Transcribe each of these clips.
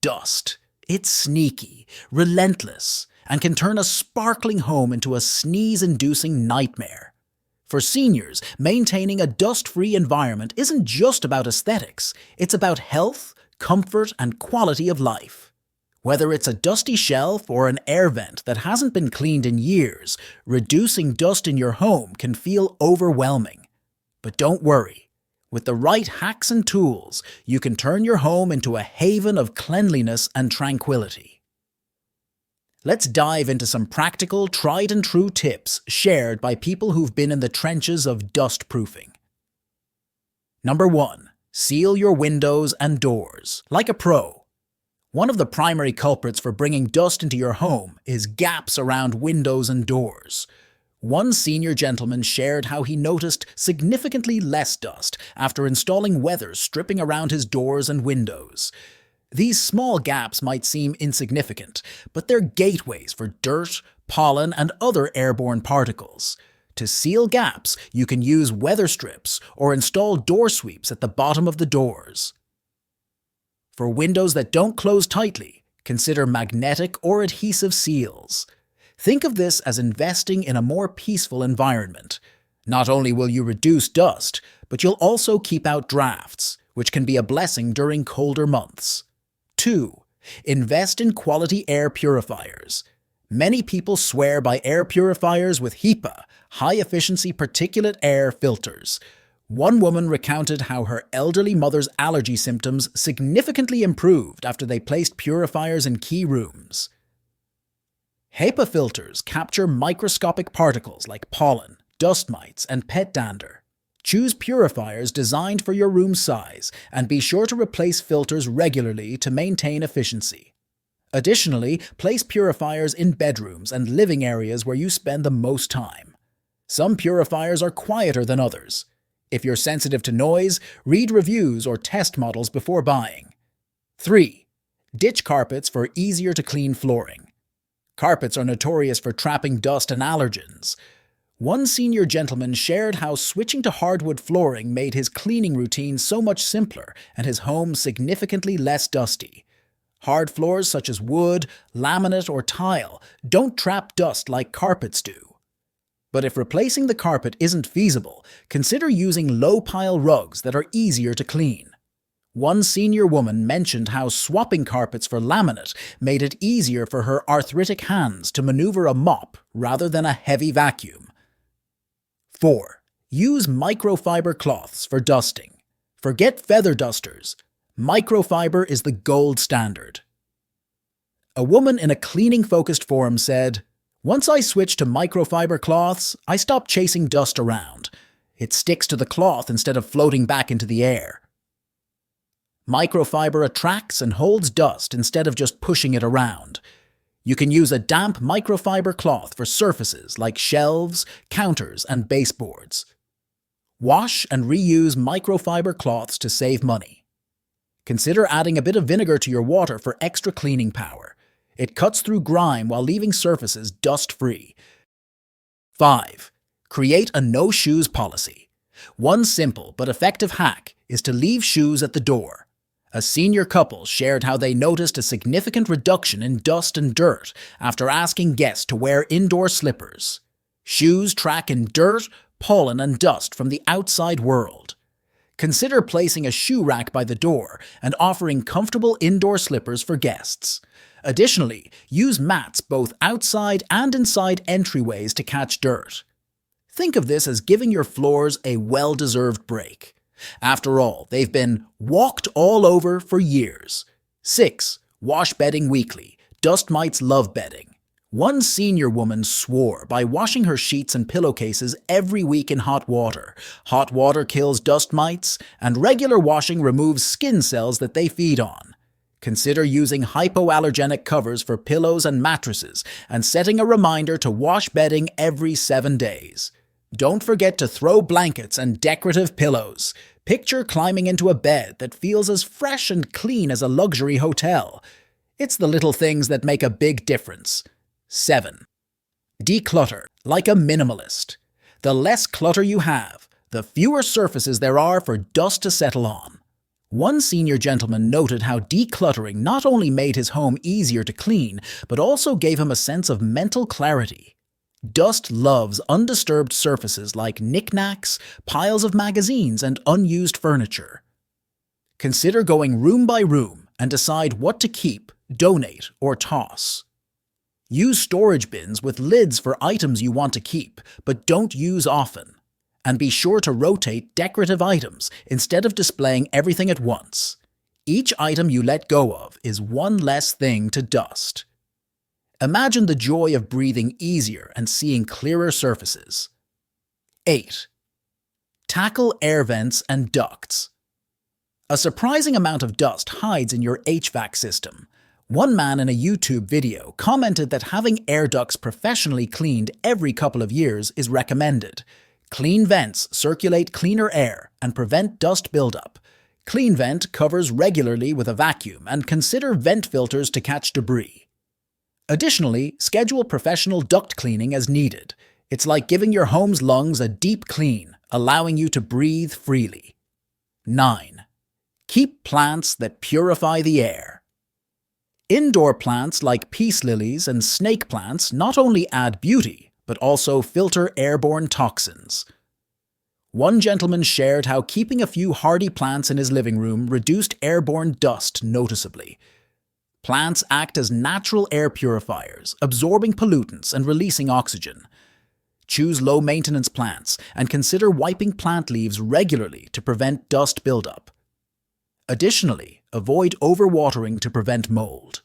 dust. It's sneaky, relentless, and can turn a sparkling home into a sneeze-inducing nightmare. For seniors, maintaining a dust-free environment isn't just about aesthetics, it's about health, comfort, and quality of life. Whether it's a dusty shelf or an air vent that hasn't been cleaned in years, reducing dust in your home can feel overwhelming. But don't worry. With the right hacks and tools, you can turn your home into a haven of cleanliness and tranquility. Let's dive into some practical, tried-and-true tips shared by people who've been in the trenches of dust proofing. Number 1. Seal your windows and doors, like a pro. One of the primary culprits for bringing dust into your home is gaps around windows and doors. One senior gentleman shared how he noticed significantly less dust after installing weathers stripping around his doors and windows. These small gaps might seem insignificant, but they're gateways for dirt, pollen, and other airborne particles. To seal gaps, you can use weather strips or install door sweeps at the bottom of the doors. For windows that don't close tightly, consider magnetic or adhesive seals. Think of this as investing in a more peaceful environment. Not only will you reduce dust, but you'll also keep out drafts, which can be a blessing during colder months. 2. Invest in quality air purifiers. Many people swear by air purifiers with HEPA, high-efficiency particulate air filters. One woman recounted how her elderly mother's allergy symptoms significantly improved after they placed purifiers in key rooms. HEPA filters capture microscopic particles like pollen, dust mites, and pet dander. Choose purifiers designed for your room size, and be sure to replace filters regularly to maintain efficiency. Additionally, place purifiers in bedrooms and living areas where you spend the most time. Some purifiers are quieter than others. If you're sensitive to noise, read reviews or test models before buying. 3. Ditch carpets for easier-to-clean flooring. Carpets are notorious for trapping dust and allergens. One senior gentleman shared how switching to hardwood flooring made his cleaning routine so much simpler and his home significantly less dusty. Hard floors such as wood, laminate, or tile don't trap dust like carpets do. But if replacing the carpet isn't feasible, consider using low-pile rugs that are easier to clean. One senior woman mentioned how swapping carpets for laminate made it easier for her arthritic hands to maneuver a mop rather than a heavy vacuum. 4. Use microfiber cloths for dusting. Forget feather dusters. Microfiber is the gold standard. A woman in a cleaning-focused forum said, "Once I switched to microfiber cloths, I stopped chasing dust around. It sticks to the cloth instead of floating back into the air." Microfiber attracts and holds dust instead of just pushing it around. You can use a damp microfiber cloth for surfaces like shelves, counters, and baseboards. Wash and reuse microfiber cloths to save money. Consider adding a bit of vinegar to your water for extra cleaning power. It cuts through grime while leaving surfaces dust-free. 5. Create a no-shoes policy. One simple but effective hack is to leave shoes at the door. A senior couple shared how they noticed a significant reduction in dust and dirt after asking guests to wear indoor slippers. Shoes track in dirt, pollen, and dust from the outside world. Consider placing a shoe rack by the door and offering comfortable indoor slippers for guests. Additionally, use mats both outside and inside entryways to catch dirt. Think of this as giving your floors a well-deserved break. After all, they've been walked all over for years. 6. Wash bedding weekly. Dust mites love bedding. One senior woman swore by washing her sheets and pillowcases every week in hot water. Hot water kills dust mites, and regular washing removes skin cells that they feed on. Consider using hypoallergenic covers for pillows and mattresses, and setting a reminder to wash bedding every 7 days. Don't forget to throw blankets and decorative pillows. Picture climbing into a bed that feels as fresh and clean as a luxury hotel. It's the little things that make a big difference. 7. Declutter like a minimalist. The less clutter you have, the fewer surfaces there are for dust to settle on. One senior gentleman noted how decluttering not only made his home easier to clean, but also gave him a sense of mental clarity. Dust loves undisturbed surfaces like knickknacks, piles of magazines, and unused furniture. Consider going room by room and decide what to keep, donate, or toss. Use storage bins with lids for items you want to keep, but don't use often. And be sure to rotate decorative items instead of displaying everything at once. Each item you let go of is one less thing to dust. Imagine the joy of breathing easier and seeing clearer surfaces. 8. Tackle air vents and ducts. A surprising amount of dust hides in your HVAC system. One man in a YouTube video commented that having air ducts professionally cleaned every couple of years is recommended. Clean vents circulate cleaner air and prevent dust buildup. Clean vent covers regularly with a vacuum and consider vent filters to catch debris. Additionally, schedule professional duct cleaning as needed. It's like giving your home's lungs a deep clean, allowing you to breathe freely. 9. Keep plants that purify the air. Indoor plants like peace lilies and snake plants not only add beauty, but also filter airborne toxins. One gentleman shared how keeping a few hardy plants in his living room reduced airborne dust noticeably. Plants act as natural air purifiers, absorbing pollutants and releasing oxygen. Choose low-maintenance plants and consider wiping plant leaves regularly to prevent dust buildup. Additionally, avoid overwatering to prevent mold.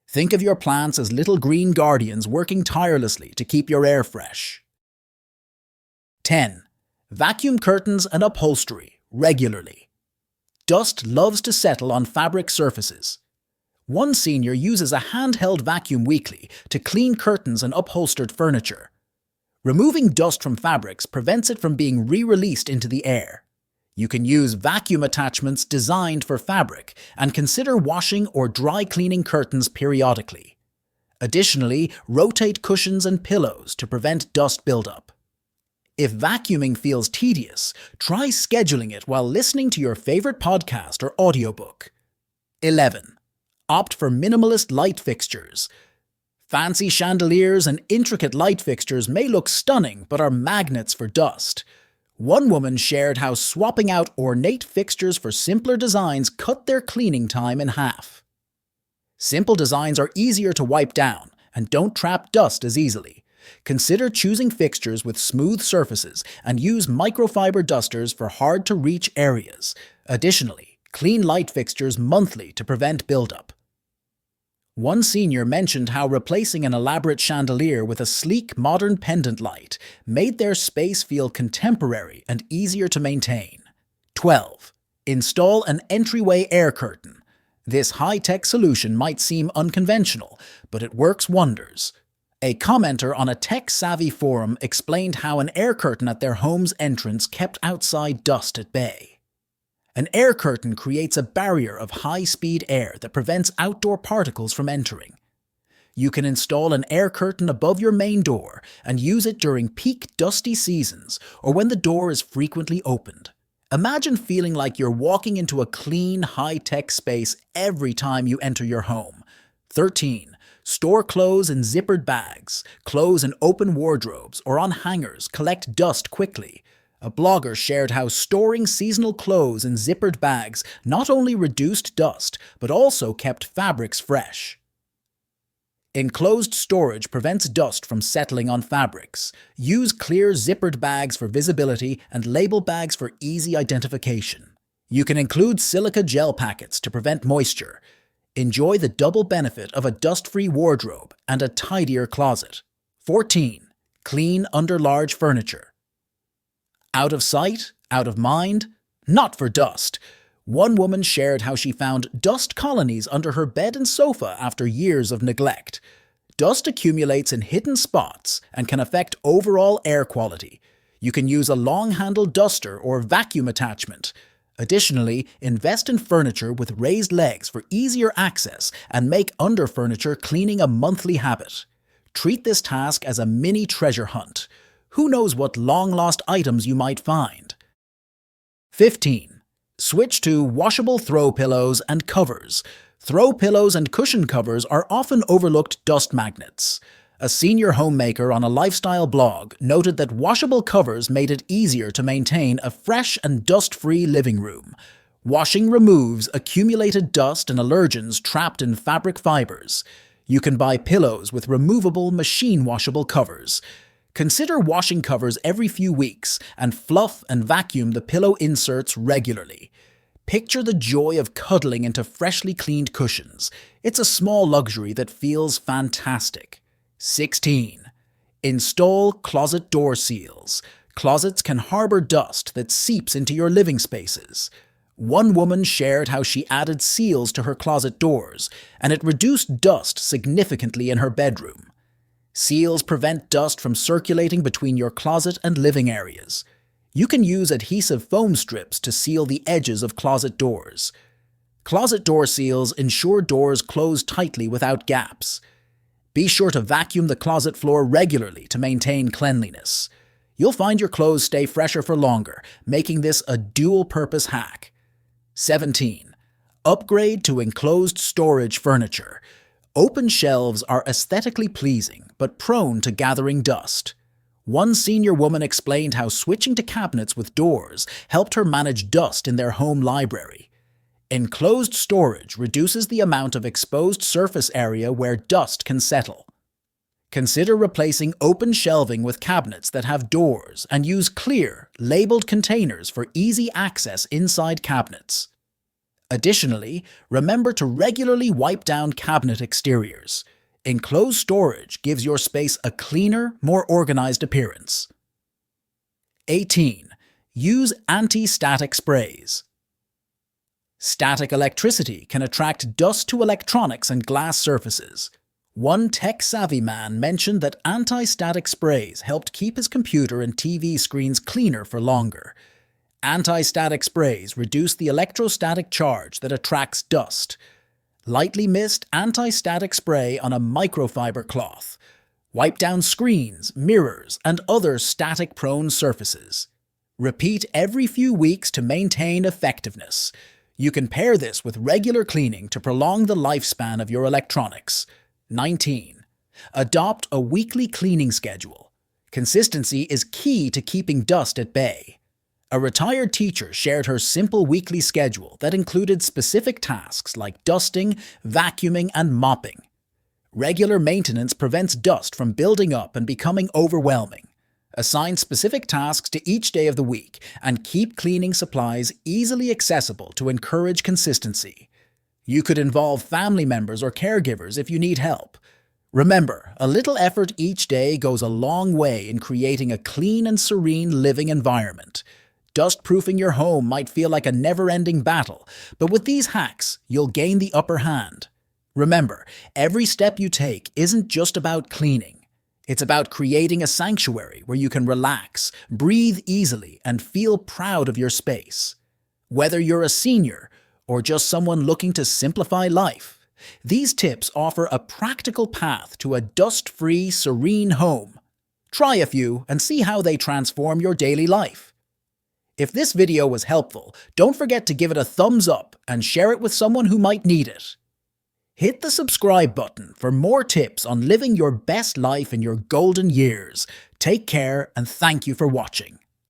Think of your plants as little green guardians working tirelessly to keep your air fresh. 10. Vacuum curtains and upholstery regularly. Dust loves to settle on fabric surfaces. One senior uses a handheld vacuum weekly to clean curtains and upholstered furniture. Removing dust from fabrics prevents it from being re-released into the air. You can use vacuum attachments designed for fabric and consider washing or dry cleaning curtains periodically. Additionally, rotate cushions and pillows to prevent dust buildup. If vacuuming feels tedious, try scheduling it while listening to your favorite podcast or audiobook. 11. Opt for minimalist light fixtures. Fancy chandeliers and intricate light fixtures may look stunning but are magnets for dust. One woman shared how swapping out ornate fixtures for simpler designs cut their cleaning time in half. Simple designs are easier to wipe down and don't trap dust as easily. Consider choosing fixtures with smooth surfaces and use microfiber dusters for hard-to-reach areas. Additionally, clean light fixtures monthly to prevent buildup. One senior mentioned how replacing an elaborate chandelier with a sleek, modern pendant light made their space feel contemporary and easier to maintain. 12. Install an entryway air curtain. This high-tech solution might seem unconventional, but it works wonders. A commenter on a tech-savvy forum explained how an air curtain at their home's entrance kept outside dust at bay. An air curtain creates a barrier of high-speed air that prevents outdoor particles from entering. You can install an air curtain above your main door and use it during peak dusty seasons or when the door is frequently opened. Imagine feeling like you're walking into a clean, high-tech space every time you enter your home. 13. Store clothes in zippered bags. Clothes in open wardrobes or on hangers collect dust quickly. A blogger shared how storing seasonal clothes in zippered bags not only reduced dust, but also kept fabrics fresh. Enclosed storage prevents dust from settling on fabrics. Use clear zippered bags for visibility and label bags for easy identification. You can include silica gel packets to prevent moisture. Enjoy the double benefit of a dust-free wardrobe and a tidier closet. 14. Clean underlarge furniture. Out of sight, out of mind? Not for dust. One woman shared how she found dust colonies under her bed and sofa after years of neglect. Dust accumulates in hidden spots and can affect overall air quality. You can use a long-handled duster or vacuum attachment. Additionally, invest in furniture with raised legs for easier access and make under furniture cleaning a monthly habit. Treat this task as a mini treasure hunt. Who knows what long-lost items you might find? 15. Switch to washable throw pillows and covers. Throw pillows and cushion covers are often overlooked dust magnets. A senior homemaker on a lifestyle blog noted that washable covers made it easier to maintain a fresh and dust-free living room. Washing removes accumulated dust and allergens trapped in fabric fibers. You can buy pillows with removable machine-washable covers. Consider washing covers every few weeks and fluff and vacuum the pillow inserts regularly. Picture the joy of cuddling into freshly cleaned cushions. It's a small luxury that feels fantastic. 16. Install closet door seals. Closets can harbor dust that seeps into your living spaces. One woman shared how she added seals to her closet doors, and it reduced dust significantly in her bedroom. Seals prevent dust from circulating between your closet and living areas. You can use adhesive foam strips to seal the edges of closet doors. Closet door seals ensure doors close tightly without gaps. Be sure to vacuum the closet floor regularly to maintain cleanliness. You'll find your clothes stay fresher for longer, making this a dual-purpose hack. 17. Upgrade to enclosed storage furniture. Open shelves are aesthetically pleasing, but prone to gathering dust. One senior woman explained how switching to cabinets with doors helped her manage dust in their home library. Enclosed storage reduces the amount of exposed surface area where dust can settle. Consider replacing open shelving with cabinets that have doors and use clear, labeled containers for easy access inside cabinets. Additionally, remember to regularly wipe down cabinet exteriors. Enclosed storage gives your space a cleaner, more organized appearance. 18. Use anti-static sprays. Static electricity can attract dust to electronics and glass surfaces. One tech-savvy man mentioned that anti-static sprays helped keep his computer and TV screens cleaner for longer. Anti-static sprays reduce the electrostatic charge that attracts dust. Lightly mist anti-static spray on a microfiber cloth. Wipe down screens, mirrors, and other static-prone surfaces. Repeat every few weeks to maintain effectiveness. You can pair this with regular cleaning to prolong the lifespan of your electronics. 19. Adopt a weekly cleaning schedule. Consistency is key to keeping dust at bay. A retired teacher shared her simple weekly schedule that included specific tasks like dusting, vacuuming, and mopping. Regular maintenance prevents dust from building up and becoming overwhelming. Assign specific tasks to each day of the week and keep cleaning supplies easily accessible to encourage consistency. You could involve family members or caregivers if you need help. Remember, a little effort each day goes a long way in creating a clean and serene living environment. Dust-proofing your home might feel like a never-ending battle, but with these hacks, you'll gain the upper hand. Remember, every step you take isn't just about cleaning. It's about creating a sanctuary where you can relax, breathe easily, and feel proud of your space. Whether you're a senior or just someone looking to simplify life, these tips offer a practical path to a dust-free, serene home. Try a few and see how they transform your daily life. If this video was helpful, don't forget to give it a thumbs up and share it with someone who might need it. Hit the subscribe button for more tips on living your best life in your golden years. Take care and thank you for watching.